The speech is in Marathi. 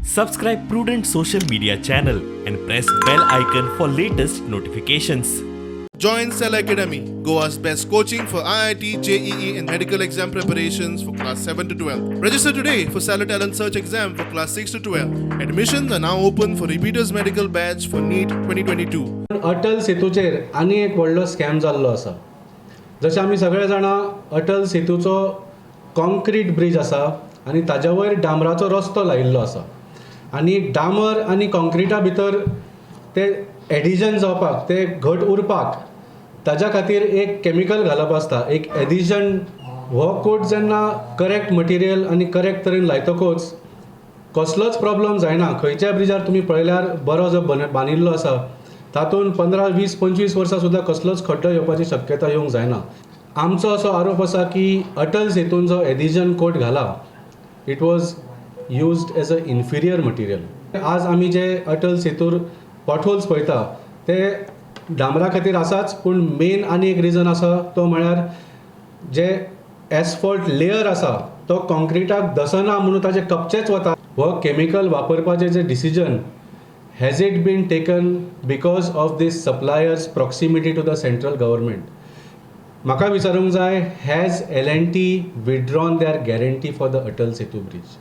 Subscribe Prudent social media channel and press bell icon for latest notifications. Join Cell Academy, Goa's best coaching for IIT, JEE and medical exam preparations for class 7 to 12. Register today for Cell Talent Search exam for class 6 to 12. Admissions are now open for repeaters medical batch for NEET 2022. Atal सेतूचेर आनी एक व्हडलो स्कॅम जाल्लो आसा. जशें आमी सगळे जाणां अटल सेतूचो कॉन्क्रीट ब्रिज आसा आनी ताज्या वयर डांबराचो रस्तो लायिल्लो आसा आनी डांबर आनी कॉन्क्रिटा भितर ते एडिशन जावपाक ते घट उरपाक ताज्या खातीर एक केमिकल घालप आसता. एक एडिशन हो कोट जेन्ना करेक्ट मटिरियल आनी करेक्ट तरेन लायतकूच कसलोच प्रॉब्लम जायना. खंयच्या ब्रिजार तुमी पळयल्यार बरो जो बांदिल्लो आसा तातूंत 15, 20, 25 वर्सां सुद्दां कसलोच खड्डो येवपाची शक्यता येवंक जायना. आमचो असो आरोप आसा की अटल सेतून जो एडिशन कोट घाला it was used as a inferior material. आज आमी जे अटल सेतूर पॉटहोल्स पळयता ते डांबरा खातीर आसाच, पूण मेन आनी एक रिजन आसा तो म्हळ्यार जे एसफॉल्ट लेयर आसा तो कॉन्क्रिटाक दसना म्हणून ताजे कपचेच वता. हो केमिकल वापरपाचें जे decision has it been taken because of this supplier's proximity to the central government? म्हाका विचारूंक जाय, has L&T withdrawn their guarantee for the Atal Setu bridge?